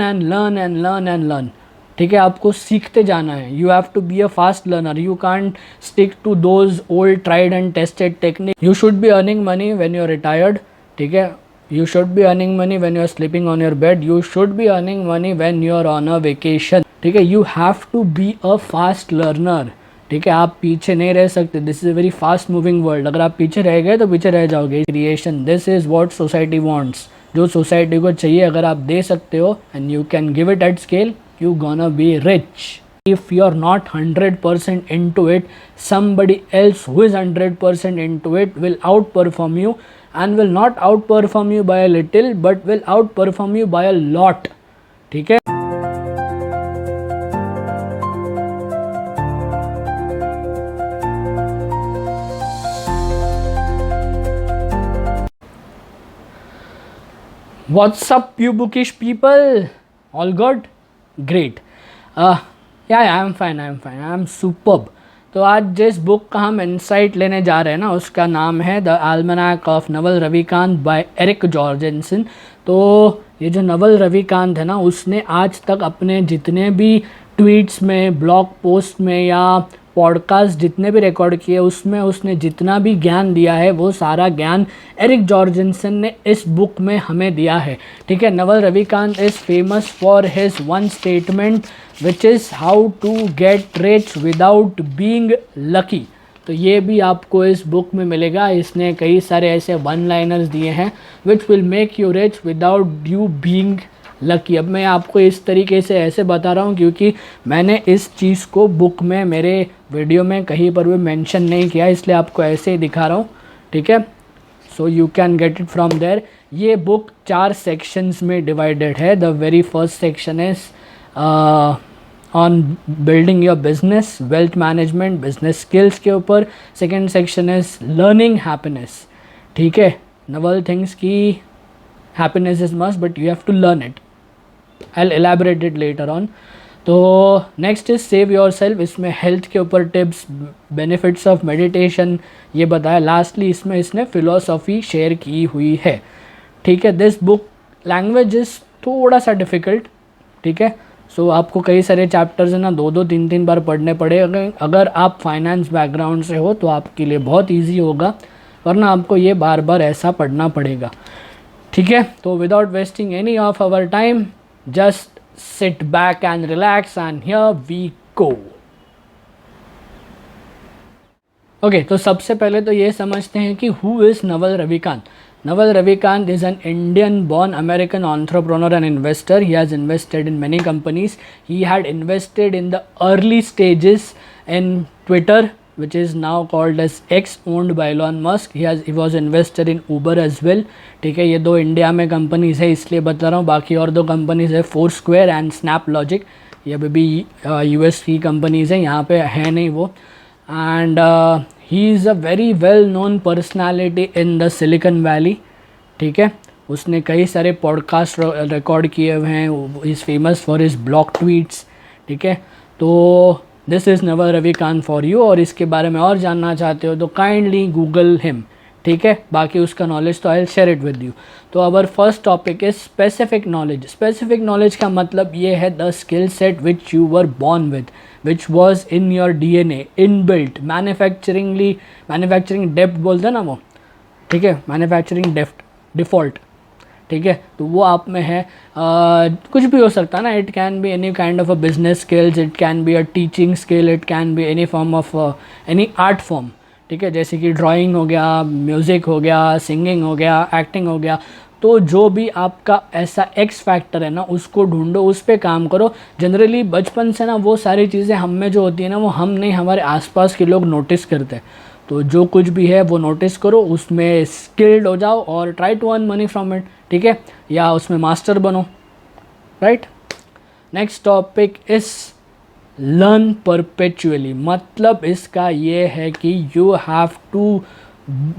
And learn and learn and learn. ठीक है, आपको सीखते जाना है। You have to be a fast learner, you can't stick to those old tried and tested technique. You should be earning money when you are retired. ठीक है, you should be earning money when you are sleeping on your bed, you should be earning money when you are on a vacation. ठीक है, you have to be a fast learner. ठीक है, आप पीछे नहीं रह सकते। This is a very fast moving world. अगर आप पीछे रह गए तो पीछे रह जाओगे। Creation, this is what society wants. जो सोसाइटी को चाहिए अगर आप दे सकते हो and you can give it at scale, you gonna be rich. If you're not 100% into it, somebody else who is 100% into it will outperform you, and will not outperform you by a little but will outperform you by a lot. ठीक है, what's up you bookish people? All good? Great. Yeah, I am fine, I am superb. तो आज जिस book का हम insight लेने जा रहे हैं ना, उसका नाम है the almanack of Naval Ravikant by Eric Jorgenson. तो ये जो नवल रविकांत है ना, उसने आज तक अपने जितने भी ट्वीट्स में, ब्लॉग पोस्ट में या पॉडकास्ट जितने भी रिकॉर्ड किए, उसमें उसने जितना भी ज्ञान दिया है वो सारा ज्ञान एरिक जॉर्जेनसन ने इस बुक में हमें दिया है। ठीक है, Naval Ravikant is famous for his one statement which is how to get rich without being lucky. तो ये भी आपको इस बुक में मिलेगा। इसने कई सारे ऐसे वन लाइनर्स दिए हैं which will make you rich without you being lucky. अब मैं आपको इस तरीके से ऐसे बता रहा हूँ क्योंकि मैंने इस चीज़ को बुक में, मेरे वीडियो में कहीं पर भी मेंशन नहीं किया, इसलिए आपको ऐसे ही दिखा रहा हूँ। ठीक है, so you can get it from there. ये बुक 4 सेक्शंस में डिवाइडेड है। The very first section is on building your business, wealth management, business skills के ऊपर। Second section is learning happiness. ठीक है, नवल थिंग्स की happiness is must but you have to learn it. I'll elaborate it later on. तो next is save your self. इसमें health के ऊपर tips, benefits of meditation ये बताया। लास्टली इसमें इसने फिलोसॉफी शेयर की हुई है। ठीक है, दिस बुक लैंग्वेज इज़ थोड़ा सा डिफ़िकल्ट। ठीक है, सो आपको कई सारे चैप्टर्स है ना 2-2, 3-3 बार पढ़ने पड़े। अगर आप फाइनेंस बैकग्राउंड से हो तो आपके लिए बहुत ईजी होगा, वरना आपको ये बार बार ऐसा पढ़ना पड़ेगा। ठीक है, तो without wasting any of our time, just sit back and relax and here we go. Okay, तो सबसे पहले तो ये समझते हैं कि who is Naval Ravikant. Naval Ravikant is an Indian born American entrepreneur and investor. He has invested in many companies. He had invested in the early stages in Twitter, which is now called as X, owned by Elon Musk. He was invested in Uber as well. ठीक है, ये 2 India में companies है इसलिए बता रहा हूँ। बाकी और 2 कंपनीज है, फोरस्क्वेयर एंड स्नैपलॉजिक। ये भी यूएस की कंपनीज है, यहाँ पे है नहीं वो। And he is a very well known personality in the silicon valley. ठीक है, उसने कई सारे पॉडकास्ट रिकॉर्ड किए हुए हैं। Is famous for his blog tweets. ठीक है, तो this is Naval Ravikant for you. और इसके बारे में और जानना चाहते हो तो काइंडली गूगल हिम। ठीक है, बाकी उसका नॉलेज तो I share it with you. तो our first topic is specific knowledge. Specific knowledge का मतलब ये है the skill set which you were born with, which was in your DNA, inbuilt. Manufacturing depth बोलते हैं ना वो। ठीक है, मैन्युफैक्चरिंग डिफ़ॉल्ट। ठीक है, तो वो आप में है। कुछ भी हो सकता है ना। It can be any kind of a business skills, it can be a teaching skill, it can be any form of any art form. ठीक है, जैसे कि ड्राइंग हो गया, म्यूज़िक हो गया, सिंगिंग हो गया, एक्टिंग हो गया। तो जो भी आपका ऐसा एक्स फैक्टर है ना, उसको ढूंढो, उस पर काम करो। जनरली बचपन से ना वो सारी चीज़ें हम में जो होती है ना, वो हम नहीं, हमारे आसपास के लोग नोटिस करते हैं। तो जो कुछ भी है वो नोटिस करो, उसमें स्किल्ड हो जाओ और try to earn money from it. ठीक है, या उसमें मास्टर बनो। Right, next topic is learn perpetually. मतलब इसका ये है कि you have to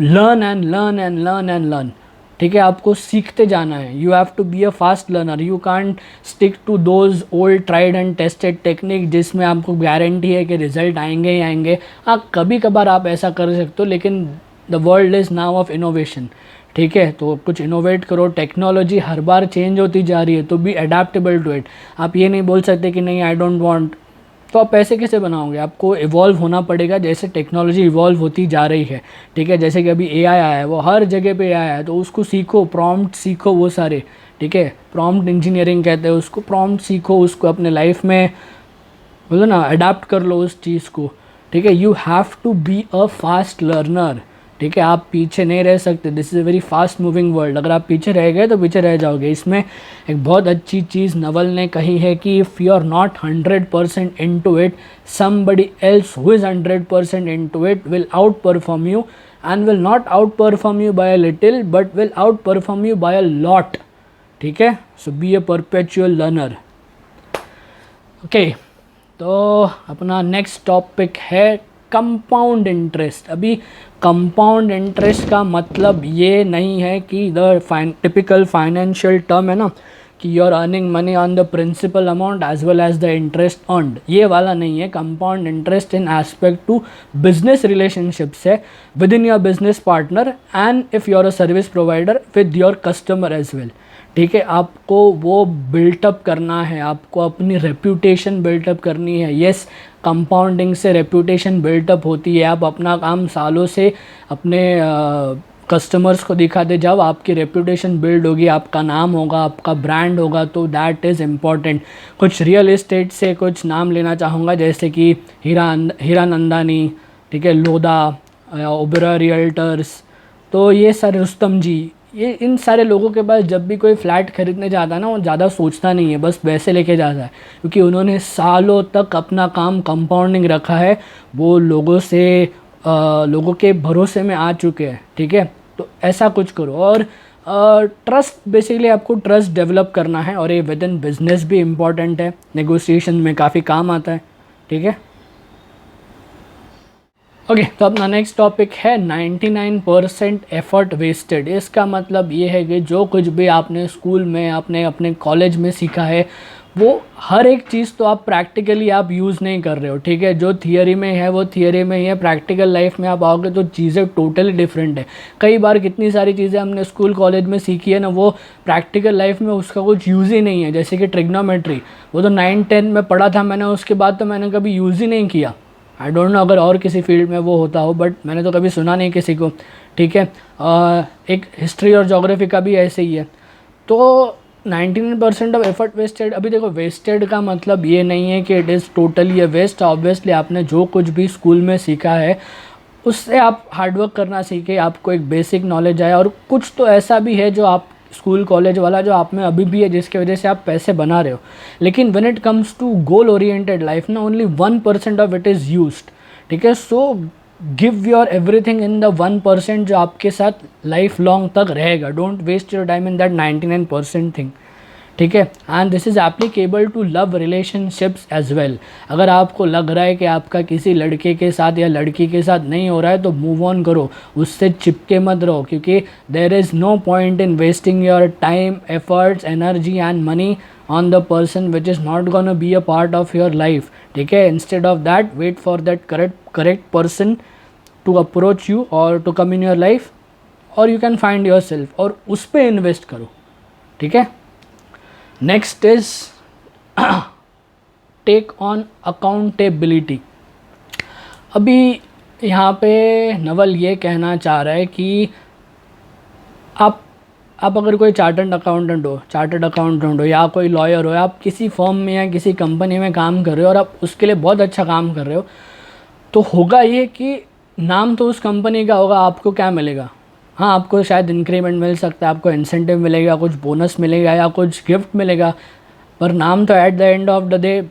learn and learn and learn and learn. ठीक है, आपको सीखते जाना है। You have to be a fast learner, you can't stick to those old tried and tested technique जिसमें आपको गारंटी है कि रिजल्ट आएंगे ही आएंगे। हाँ, कभी कभार आप ऐसा कर सकते हो, लेकिन the world is now of innovation. ठीक है, तो कुछ इनोवेट करो। टेक्नोलॉजी हर बार चेंज होती जा रही है, तो बी अडेप्टेबल टू इट। आप ये नहीं बोल सकते कि नहीं आई डोंट वांट, तो आप पैसे कैसे बनाओगे? आपको इवॉल्व होना पड़ेगा जैसे टेक्नोलॉजी इवॉल्व होती जा रही है, ठीक है। जैसे कि अभी एआई आया है, वो हर जगह पे आया है, तो उसको सीखो, प्रॉम्प्ट सीखो वो सारे, ठीक है। प्रॉम्प्ट इंजीनियरिंग कहते हैं उसको, प्रॉम्प्ट सीखो, उसको अपने लाइफ में बोलो ना अडाप्ट कर लो उस चीज़ को, ठीक है। You have to be a fast learner, ठीक है। आप पीछे नहीं रह सकते, this is a very fast moving world. अगर आप पीछे रह गए तो पीछे रह जाओगे। इसमें एक बहुत अच्छी चीज़ नवल ने कही है कि if you are not 100% into it, somebody else who is 100% into it will outperform you, and will not outperform you by a little but will outperform you by a lot, ठीक है। So be a perpetual learner. Okay, तो अपना next topic है compound interest. अभी compound interest का मतलब ये नहीं है कि टिपिकल फाइनेंशियल टर्म है ना कि you are earning money on the principal amount as well as the interest earned, ये वाला नहीं है। Compound interest in aspect to business relationships है within your business partner and if you are a service provider with your customer as well, ठीक है। आपको वो built up करना है, आपको अपनी रेप्यूटेशन बिल्टअप करनी है। येस, कंपाउंडिंग से रेप्यूटेशन बिल्टअप होती है। आप अपना काम सालों से अपने कस्टमर्स को दिखाते जाओ, आपकी रेप्यूटेशन बिल्ड होगी, आपका नाम होगा, आपका ब्रांड होगा, तो दैट इज़ इम्पॉर्टेंट। कुछ रियल इस्टेट से कुछ नाम लेना चाहूँगा, जैसे कि हीरानंदानी, ठीक है, लोधा, ओबेरॉय रियल्टर्स, तो ये सारे, रुस्तम जी, ये इन सारे लोगों के पास जब भी कोई फ्लैट खरीदने जाता है ना, वो ज़्यादा सोचता नहीं है, बस पैसे लेके जाता है, क्योंकि उन्होंने सालों तक अपना काम कंपाउंडिंग रखा है। वो लोगों के भरोसे में आ चुके हैं, ठीक है। तो ऐसा कुछ करो। और ट्रस्ट, बेसिकली आपको ट्रस्ट डेवलप करना है, और ये विद इन बिजनेस भी इम्पॉर्टेंट है, नेगोशिएशन में काफ़ी काम आता है, ठीक है। ओके, तो अपना नेक्स्ट टॉपिक है 99% एफर्ट वेस्टेड। इसका मतलब ये है कि जो कुछ भी आपने स्कूल में, आपने अपने कॉलेज में सीखा है, वो हर एक चीज़ तो आप प्रैक्टिकली आप यूज़ नहीं कर रहे हो, ठीक है। जो थियरी में है वो थियरी में ही है, प्रैक्टिकल लाइफ में आप आओगे तो चीज़ें टोटली डिफरेंट है। कई बार कितनी सारी चीज़ें हमने स्कूल कॉलेज में सीखी है ना, वो प्रैक्टिकल लाइफ में उसका कुछ यूज़ ही नहीं है। जैसे कि ट्रिग्नोमेट्री, वो तो 9-10 में पढ़ा था मैंने, उसके बाद तो मैंने कभी यूज़ ही नहीं किया। आई डोंट नो अगर और किसी फील्ड में वो होता हो, बट मैंने तो कभी सुना नहीं किसी को, ठीक है। एक हिस्ट्री और जोग्राफी का भी ऐसे ही है। तो 99% ऑफ एफर्ट वेस्टेड। अभी देखो, वेस्टेड का मतलब ये नहीं है कि it is totally a waste. Obviously आपने जो कुछ भी स्कूल में सीखा है उससे आप हार्डवर्क करना सीखे, आपको एक बेसिक नॉलेज आया, और कुछ तो ऐसा भी है जो आप स्कूल कॉलेज वाला जो आप में अभी भी है, जिसकी वजह से आप पैसे बना रहे हो। लेकिन when it comes to goal oriented life ना, only 1% of it is used, ठीक है। So give your everything in the 1% जो आपके साथ लाइफ लॉन्ग तक रहेगा। Don't waste your time in that 99% thing, ठीक है। And this is applicable to love relationships as well. अगर आपको लग रहा है कि आपका किसी लड़के के साथ या लड़की के साथ नहीं हो रहा है, तो मूव ऑन करो, उससे चिपके मत रहो, क्योंकि there is no point in wasting your time, efforts, energy and money on the person which is not gonna be a part of your life, ठीक है। Instead of that, wait for that correct person to approach you और to come in your life, और you can find your self, और उस पर invest करो, ठीक है। Next is take on accountability. अभी यहाँ पे नवल ये कहना चाह रहा है कि आप अगर कोई चार्टर्ड अकाउंटेंट हो या कोई लॉयर हो, आप किसी फर्म में या किसी कंपनी में काम कर रहे हो और आप उसके लिए बहुत अच्छा काम कर रहे हो, तो होगा ये कि नाम तो उस कंपनी का होगा, आपको क्या मिलेगा? हाँ, आपको शायद इंक्रीमेंट मिल सकता है, आपको इंसेंटिव मिलेगा, कुछ बोनस मिलेगा या कुछ गिफ्ट मिलेगा, पर नाम तो at the end of the day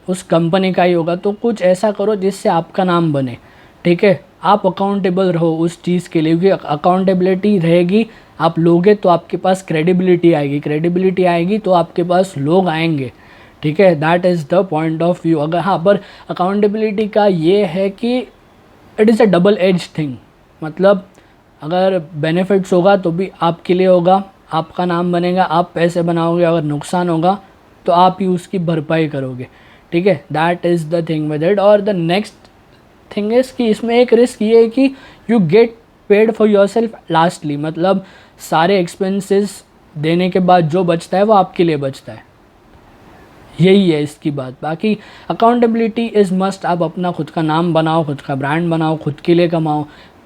उस कंपनी का ही होगा। तो कुछ ऐसा करो जिससे आपका नाम बने, ठीक है। आप अकाउंटेबल रहो उस चीज़ के लिए, क्योंकि अकाउंटेबिलिटी रहेगी, आप लोगे तो आपके पास क्रेडिबिलिटी आएगी तो आपके पास लोग आएंगे, ठीक है। That is the point of view. अगर हाँ, पर अकाउंटेबिलिटी का ये है कि it is a double edge thing, मतलब अगर बेनिफिट्स होगा तो भी आपके लिए होगा, आपका नाम बनेगा, आप पैसे बनाओगे, अगर नुकसान होगा तो आप ही उसकी भरपाई करोगे, ठीक है। That is the thing with it. और द नेक्स्ट थिंग इज़ कि इसमें एक रिस्क ये है कि you get paid for your self lastly, मतलब सारे एक्सपेंसेस देने के बाद जो बचता है वो आपके लिए बचता है। यही है इसकी बात। बाकी अकाउंटेबिलिटी इज़ मस्ट। आप अपना खुद का नाम बनाओ, खुद का ब्रांड बनाओ, खुद के लिए कमाओ।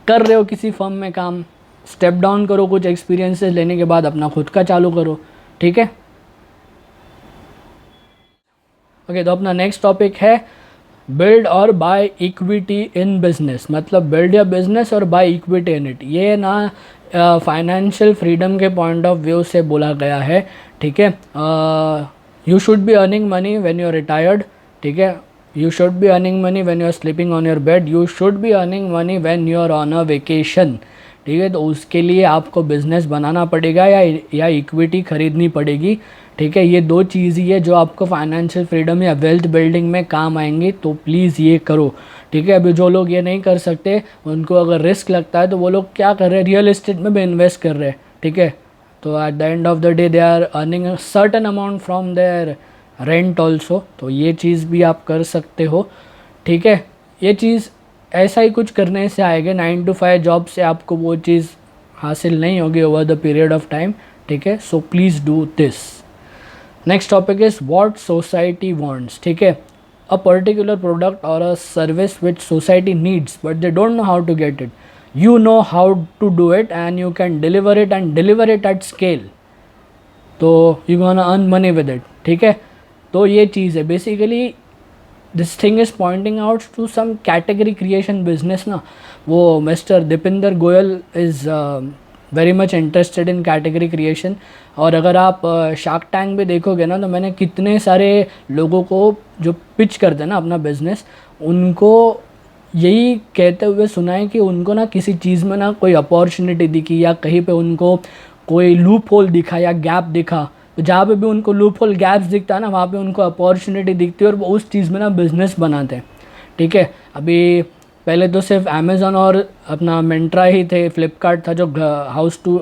कर रहे हो किसी फर्म में काम, स्टेप डाउन करो, कुछ एक्सपीरियंसेस लेने के बाद अपना खुद का चालू करो, ठीक है। ओके, तो अपना नेक्स्ट टॉपिक है बिल्ड और बाय इक्विटी इन बिजनेस। मतलब बिल्ड या बिजनेस और बाय इक्विटी इन इट। ये ना फाइनेंशियल फ्रीडम के पॉइंट ऑफ व्यू से बोला गया है, ठीक है। You should be earning money when you are retired, ठीक है। You should be earning money when you are sleeping on your bed. You should be earning money when you are on a vacation, ठीक है। तो उसके लिए आपको business बनाना पड़ेगा या इक्विटी खरीदनी पड़ेगी, ठीक है। ये दो चीज़ ही है जो आपको फाइनेंशियल फ्रीडम या वेल्थ बिल्डिंग में काम आएंगी, तो प्लीज़ ये करो, ठीक है। अभी जो लोग ये नहीं कर सकते, उनको अगर रिस्क लगता है तो वो लोग क्या कर रहे हैं, रियल एस्टेट में भी इन्वेस्ट कर रहे हैं, ठीक है। तो at the end of the day they are earning a certain amount from their rent also. तो ये चीज़ भी आप कर सकते हो, ठीक है। ये चीज़ ऐसा ही कुछ करने से आएगा, 9 to 5 जॉब से आपको वो चीज़ हासिल नहीं होगी over the period of time, ठीक है। So please do this. Next topic is what society wants, ठीक है। अ पर्टिकुलर प्रोडक्ट और a service which society needs but they don't know how to get it. You know how to do it and you can deliver it and deliver it at scale, तो you gonna earn money with it, ठीक है। तो ये चीज़ है basically. This thing is pointing out to some category creation business ना। वो mister Deepinder Goyal is very much interested in category creation. और अगर आप शार्क टैंक भी देखोगे ना, तो मैंने कितने सारे लोगों को जो पिच करते हैं ना अपना बिजनेस, उनको यही कहते हुए सुना है कि उनको ना किसी चीज़ में ना कोई अपॉर्चुनिटी दिखी या कहीं पे उनको कोई लूप होल दिखा या गैप दिखा, तो जहाँ पे भी उनको लूप होल गैप्स दिखता है ना, वहाँ पे उनको अपॉर्चुनिटी दिखती है और वो उस चीज़ में ना बिज़नेस बनाते हैं, ठीक है। अभी पहले तो सिर्फ अमेज़ॉन और अपना मिंत्रा ही थे, फ्लिपकार्ट था जो हाउस टू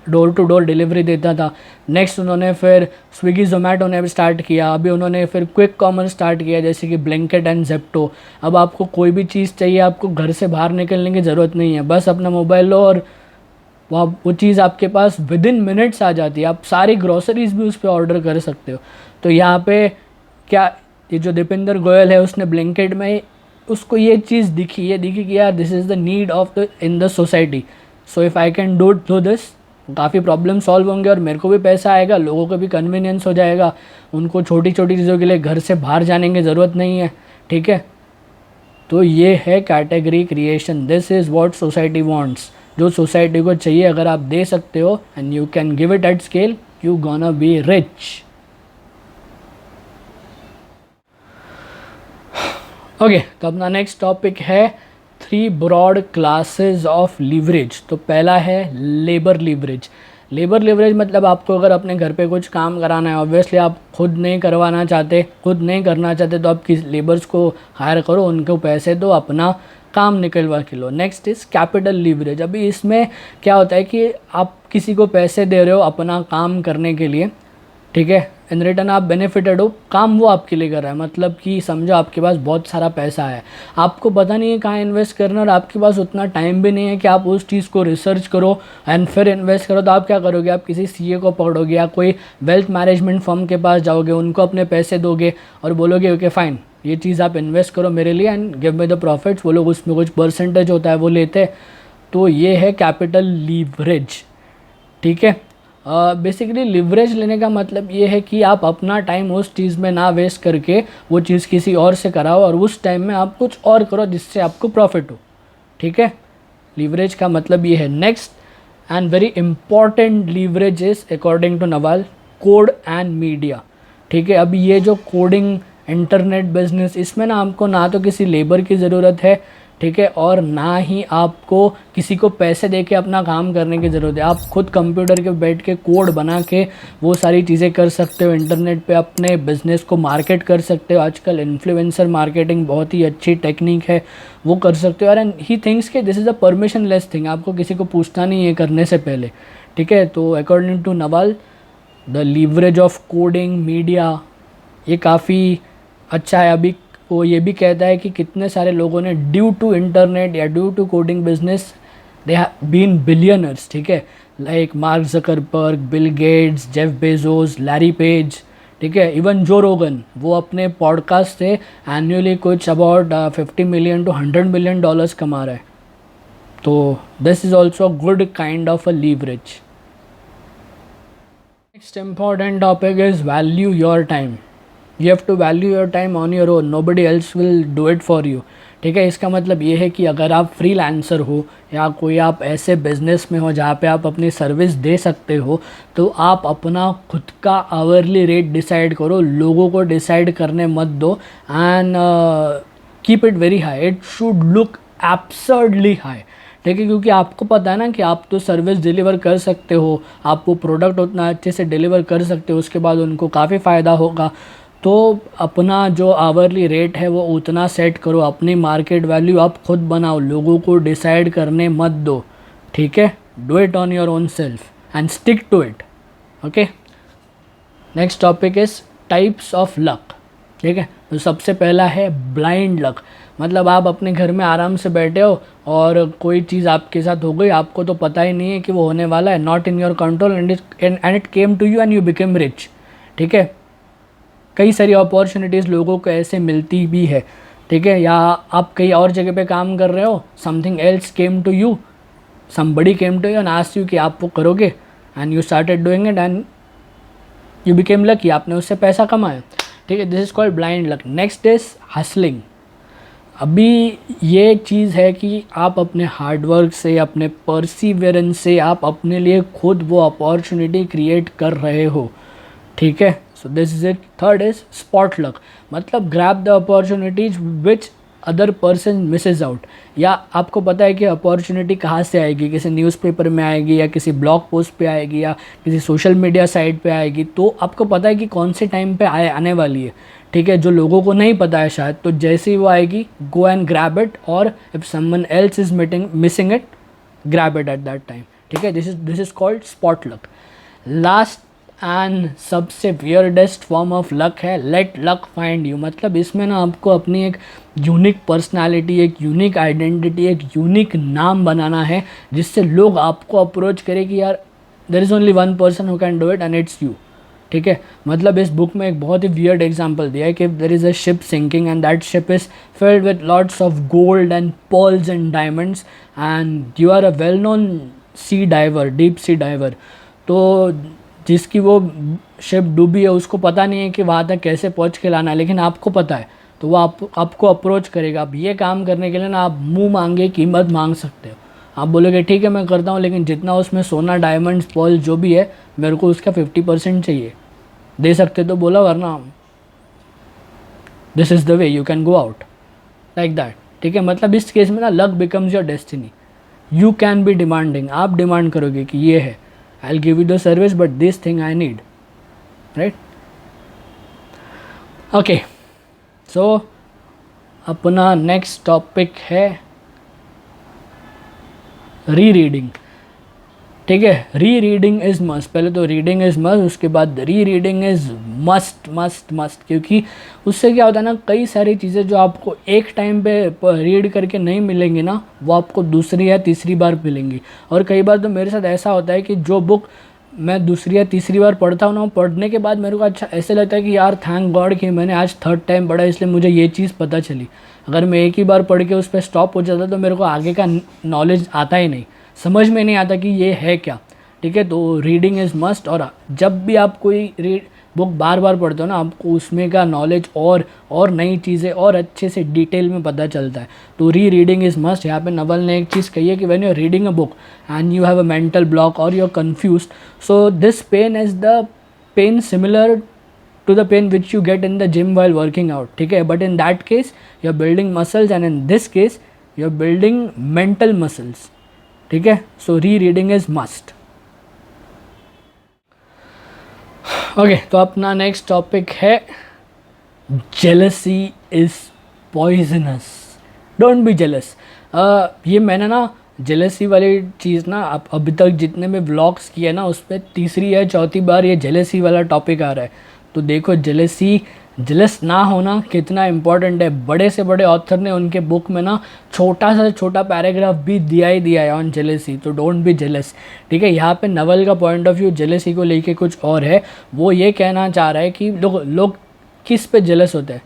डोर डिलीवरी देता था। नेक्स्ट उन्होंने फिर स्विगी जोमेटो ने भी स्टार्ट किया। अभी उन्होंने फिर क्विक कॉमर्स स्टार्ट किया जैसे कि ब्लिंकिट एंड जेप्टो। अब आपको कोई भी चीज़ चाहिए, आपको घर से बाहर निकलने की ज़रूरत नहीं है, बस अपना मोबाइल लो और वो चीज़ आपके पास विद इन मिनट्स आ जाती है। आप सारी ग्रोसरीज भी उस पर ऑर्डर कर सकते हो। तो यहाँ पे क्या, ये जो दीपिंदर गोयल है उसने ब्लिंकिट में उसको ये चीज़ दिखी कि यार this is the need of the in the society, so if I can do this, काफ़ी प्रॉब्लम सॉल्व होंगे और मेरे को भी पैसा आएगा, लोगों को भी कन्वीनियंस हो जाएगा, उनको छोटी छोटी चीज़ों के लिए घर से बाहर जाने की ज़रूरत नहीं है, ठीक है। तो ये है category creation. This is what society wants. जो सोसाइटी को चाहिए अगर आप दे सकते हो and you can give it at scale, you gonna be rich. Okay, तो अपना नेक्स्ट टॉपिक है 3 ब्रॉड क्लासेस ऑफ लीवरेज। तो पहला है लेबर लीवरेज। लेबर लीवरेज मतलब आपको अगर अपने घर पे कुछ काम कराना है, ऑब्वियसली आप खुद नहीं करना चाहते तो आप किस लेबर्स को हायर करो, उनको पैसे दो, अपना काम निकलवा के लो। Next is capital leverage. अभी इसमें क्या होता है कि आप किसी को पैसे दे रहे हो अपना काम करने के लिए, ठीक है। इन रिटर्न आप बेनिफिटेड हो, काम वो आपके लिए कर रहा है। मतलब कि समझो आपके पास बहुत सारा पैसा है, आपको पता नहीं है कहाँ इन्वेस्ट करना और आपके पास उतना टाइम भी नहीं है कि आप उस चीज़ को रिसर्च करो एंड फिर इन्वेस्ट करो। तो आप क्या करोगे, आप किसी सीए को पकड़ोगे या कोई वेल्थ मैनेजमेंट फर्म के पास जाओगे, उनको अपने पैसे दोगे और बोलोगे ओके फाइन, ये चीज़ आप इन्वेस्ट करो मेरे लिए and give me the profits. वो लोग उसमें कुछ परसेंटेज होता है वो लेते। तो ये है कैपिटल लीवरेज, ठीक है। बेसिकली लिवरेज लेने का मतलब ये है कि आप अपना टाइम उस चीज़ में ना वेस्ट करके वो चीज़ किसी और से कराओ और उस टाइम में आप कुछ और करो जिससे आपको प्रॉफिट हो, ठीक है। लीवरेज का मतलब ये है। Next and very important leverage is according to Naval code and media, ठीक है। अभी ये जो कोडिंग इंटरनेट बिजनेस, इसमें ना आपको ना तो किसी लेबर की ज़रूरत है, ठीक है, और ना ही आपको किसी को पैसे देके अपना काम करने की ज़रूरत है। आप खुद कंप्यूटर के बैठ के कोड बना के वो सारी चीज़ें कर सकते हो, इंटरनेट पे अपने बिज़नेस को मार्केट कर सकते हो। आजकल इन्फ्लुएंसर मार्केटिंग बहुत ही अच्छी टेक्निक है, वो कर सकते हो। एंड ही थिंक्स कि this is a permission less thing, आपको किसी को पूछना नहीं है करने से पहले, ठीक है। तो according to Nawal the leverage of coding media ये काफ़ी अच्छा है। अभी वो ये भी कहता है कि कितने सारे लोगों ने ड्यू टू इंटरनेट या due to coding business they have been billionaires, ठीक है, like Mark Zuckerberg, Bill Gates, Jeff Bezos, Larry Page, ठीक है, इवन जो रोगन, वो अपने पॉडकास्ट से एनुअली कुछ about 50 million to 100 million dollars कमा रहा है. तो this is also a good kind of a leverage. Next important topic is value your time. You have to value your time on your own, nobody else will do it for you, ठीक है. इसका मतलब ये है कि अगर आप freelancer हो या कोई आप ऐसे बिजनेस में हो जहाँ पे आप अपनी सर्विस दे सकते हो, तो आप अपना खुद का आवरली रेट डिसाइड करो, लोगों को डिसाइड करने मत दो. And keep it very high. It should look एब्सर्डली high, ठीक है, क्योंकि आपको पता है ना कि आप तो सर्विस डिलीवर कर सकते हो, आप वो प्रोडक्ट उतना अच्छे से डिलीवर कर सकते हो, उसके बाद उनको काफ़ी फ़ायदा होगा. तो अपना जो आवरली रेट है वो उतना सेट करो, अपनी मार्केट वैल्यू आप खुद बनाओ, लोगों को डिसाइड करने मत दो, ठीक है. Do it on your own self and stick to it. Okay. Next topic is types of luck, ठीक है. तो सबसे पहला है ब्लाइंड लक. मतलब आप अपने घर में आराम से बैठे हो और कोई चीज़ आपके साथ हो गई, आपको तो पता ही नहीं है कि वो होने वाला है, not in your control, and it came to you and you became rich, ठीक है. कई सारी अपॉर्चुनिटीज़ लोगों को ऐसे मिलती भी है, ठीक है. या आप कहीं और जगह पे काम कर रहे हो, something else came to you, somebody came to you and asked you कि आप वो करोगे, and you started doing it and you became lucky, आपने उससे पैसा कमाया, ठीक है. This is called blind luck. Next is hustling. अभी ये चीज़ है कि आप अपने हार्डवर्क से, अपने परसिवियरेंस से आप अपने लिए खुद वो अपॉर्चुनिटी क्रिएट कर रहे हो, ठीक है. So this is it. Third is spot luck. मतलब grab the opportunities which other person misses out. या आपको पता है कि अपॉर्चुनिटी कहाँ से आएगी, किसी न्यूज़पेपर में आएगी या किसी ब्लॉग पोस्ट पे आएगी या किसी सोशल मीडिया साइट पे आएगी, तो आपको पता है कि कौन से टाइम पे आने वाली है, ठीक है, जो लोगों को नहीं पता है शायद. तो जैसे ही वो आएगी, गो एंड ग्रैब इट, और if someone else is missing it, grab it at that time, ठीक है. This is called spot luck. Last and सबसे वियर्डेस्ट फॉर्म ऑफ लक है लेट लक फाइंड यू. मतलब इसमें ना आपको अपनी एक यूनिक पर्सनालिटी, एक यूनिक आइडेंटिटी, एक यूनिक नाम बनाना है, जिससे लोग आपको अप्रोच करें कि यार there is only one person who can do it and it's you, ठीक है. मतलब इस बुक में एक बहुत ही वियर्ड एग्जांपल दिया है कि there is a ship sinking and that ship is filled with lots of gold and pearls and diamonds and you are a well known sea diver, deep sea diver. तो जिसकी वो ship डूबी है उसको पता नहीं है कि वहाँ तक कैसे पहुँच के लाना है, लेकिन आपको पता है, तो वो आपको अप्रोच करेगा. आप ये काम करने के लिए ना आप मुंह मांगे कीमत मांग सकते हो. आप बोलोगे ठीक है मैं करता हूँ, लेकिन जितना उसमें सोना, डायमंड्स, पर्ल जो भी है, मेरे को उसका 50% चाहिए. दे सकते तो बोला, वरना this is the way you can go out, like that, ठीक है. मतलब इस केस में ना luck becomes your destiny. You can be demanding. आप डिमांड करोगे कि ये है, I'll give you the service but this thing I need, right? Okay, so अपना next topic है री-रीडिंग, ठीक है. री-रीडिंग इज़ मस्ट. पहले तो रीडिंग इज़ मस्ट, उसके बाद री-रीडिंग इज़ मस्ट मस्ट मस्ट, क्योंकि उससे क्या होता है ना, कई सारी चीज़ें जो आपको एक टाइम पे रीड करके नहीं मिलेंगी ना, वो आपको दूसरी या तीसरी बार मिलेंगी. और कई बार तो मेरे साथ ऐसा होता है कि जो बुक मैं दूसरी या तीसरी बार पढ़ता हूँ ना, पढ़ने के बाद मेरे को अच्छा ऐसे लगता है कि यार थैंक गॉड कि मैंने आज थर्ड टाइम पढ़ा, इसलिए मुझे ये चीज़ पता चली. अगर मैं एक ही बार पढ़ के उस पर स्टॉप हो जाता तो मेरे को आगे का नॉलेज आता ही नहीं, समझ में नहीं आता कि ये है क्या, ठीक है. तो रीडिंग इज़ मस्ट. और जब भी आप कोई बुक बार बार पढ़ते हो ना, आपको उसमें का नॉलेज और नई चीज़ें और अच्छे से डिटेल में पता चलता है. तो रीडिंग इज़ मस्ट. यहाँ पे नवल ने एक चीज़ कही है कि when you are reading a book and you have a mental block और you are confused, so this pain is the pain similar to the pain which you get in the gym while working out, ठीक है. But in that case you are building muscles and in this case you are building mental muscles, ठीक है. So reading is must. Okay, तो अपना next topic है jealousy is poisonous. Don't be jealous. ये मैंने ना जेलसी वाली चीज़ ना अभी तक जितने में व्लॉग्स किए ना, उस पर तीसरी या चौथी बार ये जेलसी वाला टॉपिक आ रहा है. तो देखो, जेलसी जेलस ना होना कितना इम्पोर्टेंट है। बड़े से बड़े ऑथर ने उनके बुक में ना छोटा से छोटा पैराग्राफ भी दिया ही दिया है ऑन जेलेसी, तो डोंट बी जेलस। ठीक है, यहाँ पे नवल का पॉइंट ऑफ व्यू जेलेसी को लेके कुछ और है। वो ये कहना चाह रहा है कि लोग किस पे जेलस होते हैं,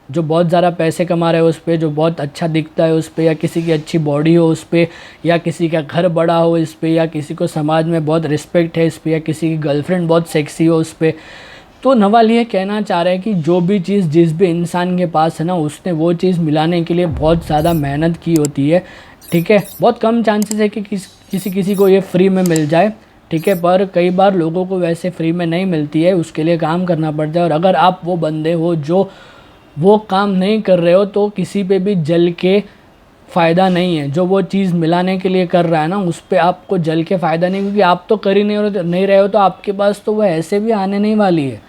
जो बहुत ज़्यादा पैसे कमा रहे हो उस पर, जो बहुत अच्छा दिखता है उस पर, या किसी की अच्छी बॉडी हो उस पर, या किसी का घर बड़ा हो इस पर, या किसी को समाज में बहुत रिस्पेक्ट है इस पर, या किसी की गर्लफ्रेंड बहुत सेक्सी हो उस पर। तो नवल ये कहना चाह रहा है कि जो भी चीज़ जिस भी इंसान के पास है ना, उसने वो चीज़ मिलाने के लिए बहुत ज़्यादा मेहनत की होती है। ठीक है, बहुत कम चांसेस है कि किसी को ये फ्री में मिल जाए। ठीक है, पर कई बार लोगों को वैसे फ्री में नहीं मिलती है, उसके लिए काम करना पड़ता है। और अगर आप वो बंदे हो जो वो काम नहीं कर रहे हो, तो किसी पे भी जल के फ़ायदा नहीं है। जो वो चीज़ मिलाने के लिए कर रहा है ना, उस पर आपको जल के फ़ायदा नहीं, क्योंकि आप तो कर ही नहीं रहे हो, तो आपके पास तो वो ऐसे भी आने नहीं वाली है।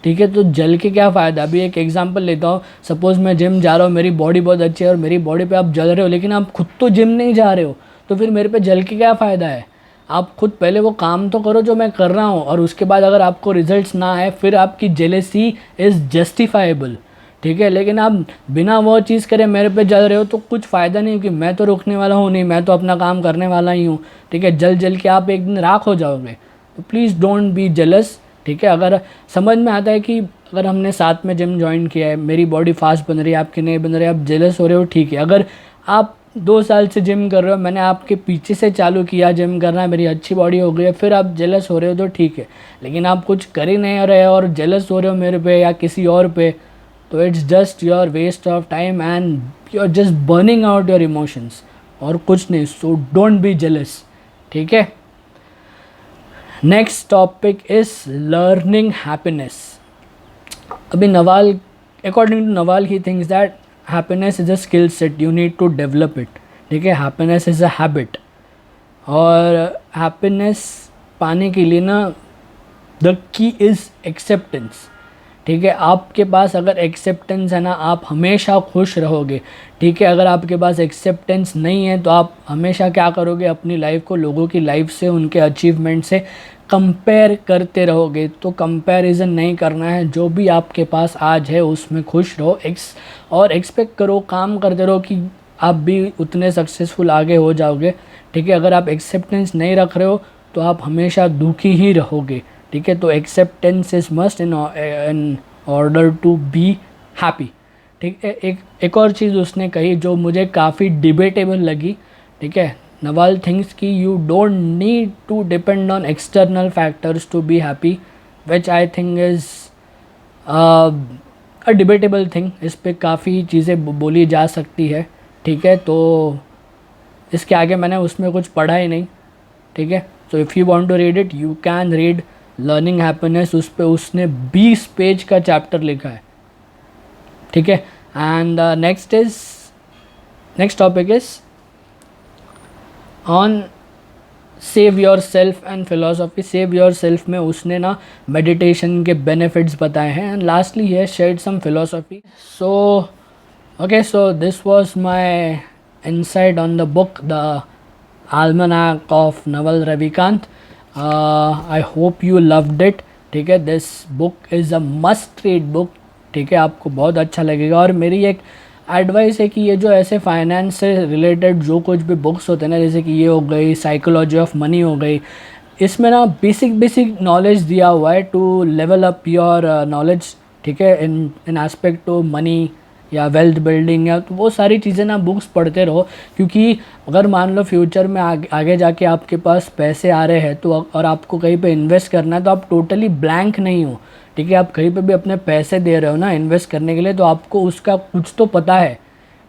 ठीक है, तो जल के क्या फ़ायदा। अभी एक एग्जांपल लेता हूँ, सपोज़ मैं जिम जा रहा हूँ, मेरी बॉडी बहुत अच्छी है और मेरी बॉडी पे आप जल रहे हो, लेकिन आप खुद तो जिम नहीं जा रहे हो, तो फिर मेरे पे जल के क्या फ़ायदा है। आप खुद पहले वो काम तो करो जो मैं कर रहा हूँ, और उसके बाद अगर आपको रिजल्ट्स ना आए, फिर आपकी जेलेसी इज़ जस्टिफाइबल। ठीक है, लेकिन आप बिना वो चीज़ करे मेरे पे जल रहे हो तो कुछ फ़ायदा नहीं, क्योंकि मैं तो रुकने वाला हूँ नहीं, मैं तो अपना काम करने वाला ही हूँ। ठीक है, जल के आप एक दिन राख हो जाओगे। तो प्लीज़ डोंट बी जेलस। ठीक है, अगर समझ में आता है कि अगर हमने साथ में जिम ज्वाइन किया है, मेरी बॉडी फास्ट बन रही है, आपकी नहीं बन रही है, आप जेलस हो रहे हो, ठीक है। अगर आप 2 साल से जिम कर रहे हो, मैंने आपके पीछे से चालू किया जिम करना, मेरी अच्छी बॉडी हो गई है, फिर आप जेलस हो रहे हो तो ठीक है। लेकिन आप कुछ कर ही नहीं रहे और जेलस हो रहे हो मेरे पे या किसी और पे, तो it's just your waste of time and you are just burning out your emotions, और कुछ नहीं। So don't be jealous. ठीक है, next topic is learning happiness. अभी Naval, according to Naval, he thinks that happiness is a skill set, you need to develop it. ठीक है, happiness is a habit, और happiness पाने के लिए ना द की इज़ एक्सेप्टेंस। ठीक है, आपके पास अगर एक्सेप्टेंस है ना, आप हमेशा खुश रहोगे। ठीक है, अगर आपके पास एक्सेप्टेंस नहीं है तो आप हमेशा क्या करोगे, अपनी लाइफ को लोगों की लाइफ से, उनके अचीवमेंट से कंपेयर करते रहोगे। तो कंपैरिजन नहीं करना है, जो भी आपके पास आज है उसमें खुश रहो, और एक्सपेक्ट करो, काम करते रहो कि आप भी उतने सक्सेसफुल आगे हो जाओगे। ठीक है, अगर आप एक्सेप्टेंस नहीं रख रहे हो तो आप हमेशा दुखी ही रहोगे। ठीक है, तो acceptance is must in order to be happy. ठीक है, एक और चीज़ उसने कही जो मुझे काफ़ी डिबेटेबल लगी। ठीक है, नवाल थिंक्स कि you don't need to depend on external factors to be happy, which I think is a debatable thing. इस पे काफ़ी चीज़ें बोली जा सकती है। ठीक है, तो इसके आगे मैंने उसमें कुछ पढ़ा ही नहीं। ठीक है, so if you want to read it you can read learning happiness. उस पे उसने 20 पेज का चैप्टर लिखा है। ठीक है, and next topic is on save your self and philosophy. Save your self में उसने ना मेडिटेशन के बेनिफिट्स बताए हैं, and lastly he shared some philosophy. So okay, so this was my insight on the book, the Almanac of Naval Ravikant. I hope you loved it. ठीक है, this book is a must read book. ठीक है, आपको बहुत अच्छा लगेगा। और मेरी एक एडवाइस है कि ये जो ऐसे फाइनेंस से रिलेटेड जो कुछ भी बुक्स होते हैं ना, जैसे कि ये हो गई साइकोलॉजी ऑफ मनी हो गई, इसमें ना बेसिक नॉलेज दिया हुआ है to level up your knowledge. ठीक है, इन एस्पेक्ट टू मनी या वेल्थ बिल्डिंग, या तो वो सारी चीज़ें ना बुक्स पढ़ते रहो। क्योंकि अगर मान लो फ्यूचर में आगे जाके आपके पास पैसे आ रहे हैं तो, और आपको कहीं पे इन्वेस्ट करना है, तो आप टोटली ब्लैंक नहीं हो। ठीक है, आप कहीं पे भी अपने पैसे दे रहे हो ना इन्वेस्ट करने के लिए, तो आपको उसका कुछ तो पता है।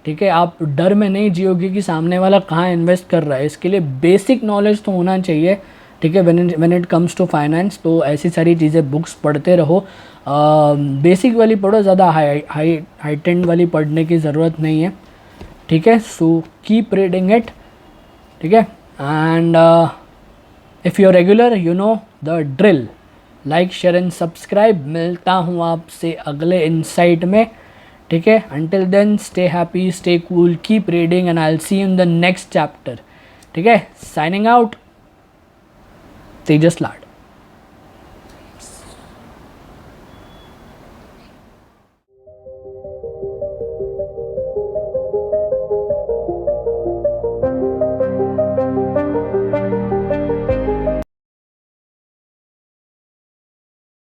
ठीक है, आप डर में नहीं जियोगे कि सामने वाला कहाँ इन्वेस्ट कर रहा है। इसके लिए बेसिक नॉलेज तो होना चाहिए। ठीक है, when it comes to finance, तो ऐसी सारी चीज़ें बुक्स पढ़ते रहो। बेसिक वाली पढ़ो, ज़्यादा हाई वाली पढ़ने की ज़रूरत नहीं है। ठीक है, सो कीप रीडिंग इट। ठीक है, and if you regular you know the drill. Like share and subscribe. मिलता हूँ आपसे अगले इंसाइट में। ठीक है, until then stay happy, stay cool, keep reading, and I will see you in the next chapter. ठीक है, साइनिंग आउट, तेजस लाड।